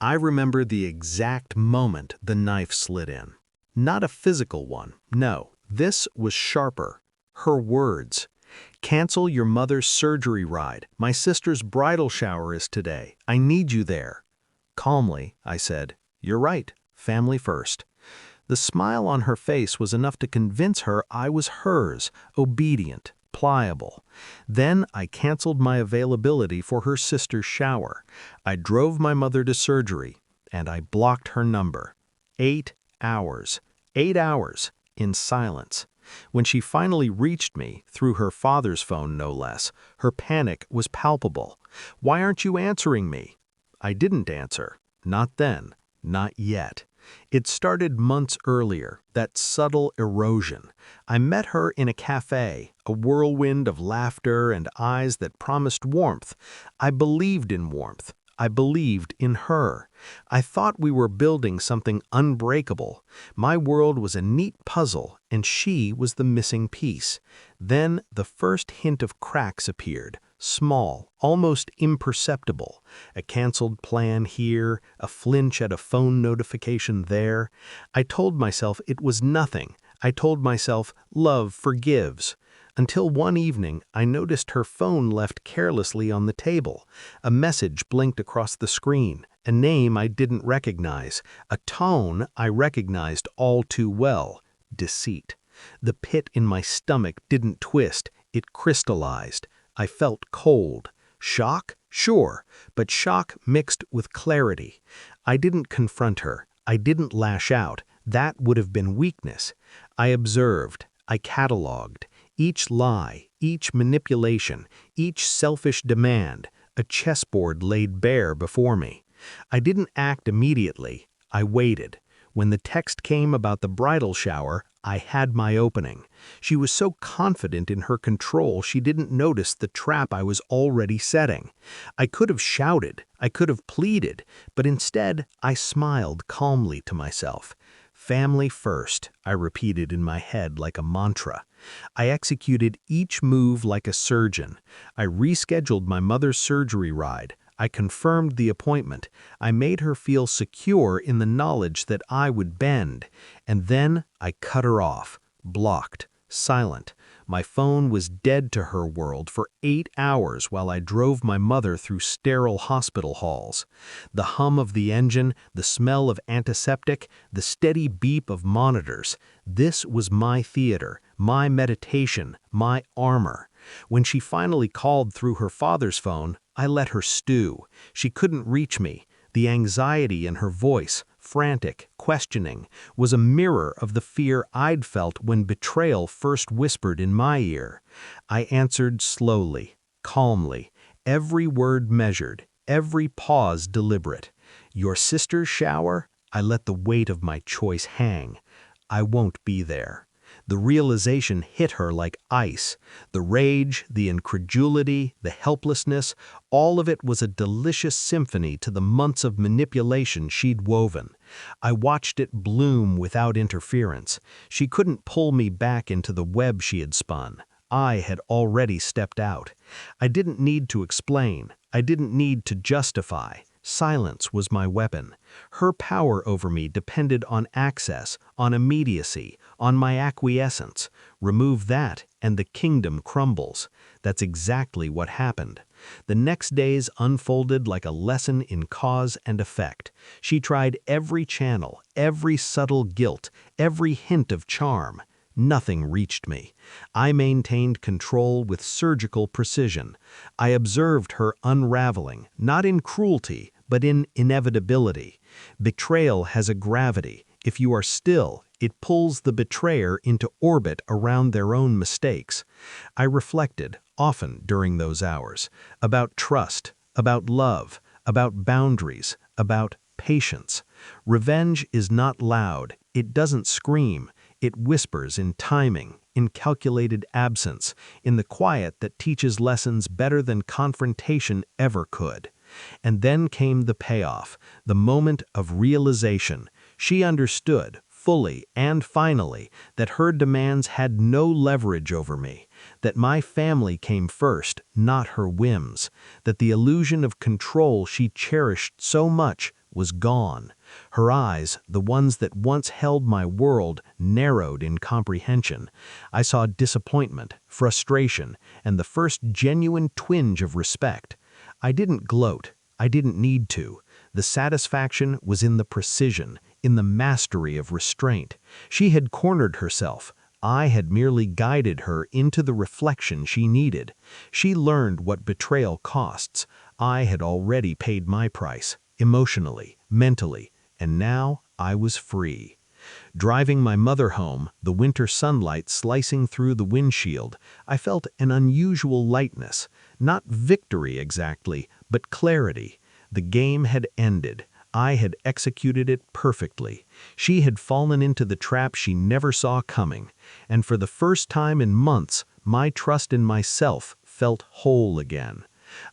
I remember the exact moment the knife slid in. Not a physical one, no, this was sharper. Her words. "Cancel your mother's surgery ride. My sister's bridal shower is today. I need you there." Calmly, I said, "You're right, family first." The smile on her face was enough to convince her I was hers, obedient, pliable. Then I canceled my availability for her sister's shower. I drove my mother to surgery, and I blocked her number. 8 hours. 8 hours, in silence. When she finally reached me, through her father's phone no less, her panic was palpable. "Why aren't you answering me?" I didn't answer. Not then. Not yet. It started months earlier, that subtle erosion. I met her in a cafe, a whirlwind of laughter and eyes that promised warmth. I believed in warmth. I believed in her. I thought we were building something unbreakable. My world was a neat puzzle, and she was the missing piece. Then the first hint of cracks appeared. Small, almost imperceptible. A canceled plan here, a flinch at a phone notification there. I told myself it was nothing. I told myself love forgives. Until one evening, I noticed her phone left carelessly on the table. A message blinked across the screen, a name I didn't recognize, a tone I recognized all too well. Deceit. The pit in my stomach didn't twist, it crystallized. I felt cold. Shock? Sure, but shock mixed with clarity. I didn't confront her. I didn't lash out. That would have been weakness. I observed. I cataloged. Each lie, each manipulation, each selfish demand, a chessboard laid bare before me. I didn't act immediately. I waited. When the text came about the bridal shower, I had my opening. She was so confident in her control she didn't notice the trap I was already setting. I could have shouted, I could have pleaded, but instead I smiled calmly to myself. Family first, I repeated in my head like a mantra. I executed each move like a surgeon. I rescheduled my mother's surgery ride. I confirmed the appointment. I made her feel secure in the knowledge that I would bend. And then I cut her off, blocked, silent. My phone was dead to her world for 8 hours while I drove my mother through sterile hospital halls. The hum of the engine, the smell of antiseptic, the steady beep of monitors. This was my theater, my meditation, my armor. When she finally called through her father's phone, I let her stew. She couldn't reach me. The anxiety in her voice, frantic, questioning, was a mirror of the fear I'd felt when betrayal first whispered in my ear. I answered slowly, calmly, every word measured, every pause deliberate. "Your sister's shower?" I let the weight of my choice hang. "I won't be there." The realization hit her like ice. The rage, the incredulity, the helplessness, all of it was a delicious symphony to the months of manipulation she'd woven. I watched it bloom without interference. She couldn't pull me back into the web she had spun. I had already stepped out. I didn't need to explain. I didn't need to justify. Silence was my weapon. Her power over me depended on access, on immediacy, on my acquiescence. Remove that, and the kingdom crumbles. That's exactly what happened. The next days unfolded like a lesson in cause and effect. She tried every channel, every subtle guilt, every hint of charm. Nothing reached me. I maintained control with surgical precision. I observed her unraveling, not in cruelty, but in inevitability. Betrayal has a gravity. If you are still, it pulls the betrayer into orbit around their own mistakes. I reflected, often during those hours, about trust, about love, about boundaries, about patience. Revenge is not loud. It doesn't scream. It whispers in timing, in calculated absence, in the quiet that teaches lessons better than confrontation ever could. And then came the payoff, the moment of realization. She understood, fully and finally, that her demands had no leverage over me, that my family came first, not her whims, that the illusion of control she cherished so much was gone. Her eyes, the ones that once held my world, narrowed in comprehension. I saw disappointment, frustration, and the first genuine twinge of respect. I didn't gloat. I didn't need to. The satisfaction was in the precision, in the mastery of restraint. She had cornered herself. I had merely guided her into the reflection she needed. She learned what betrayal costs. I had already paid my price, emotionally, mentally, and now I was free. Driving my mother home, the winter sunlight slicing through the windshield, I felt an unusual lightness. Not victory exactly, but clarity. The game had ended. I had executed it perfectly. She had fallen into the trap she never saw coming. And for the first time in months, my trust in myself felt whole again.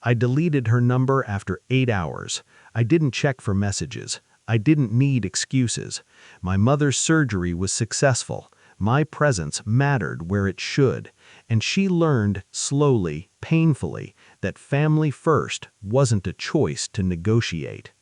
I deleted her number after 8 hours. I didn't check for messages. I didn't need excuses. My mother's surgery was successful. My presence mattered where it should. And she learned, slowly, painfully, that family first wasn't a choice to negotiate.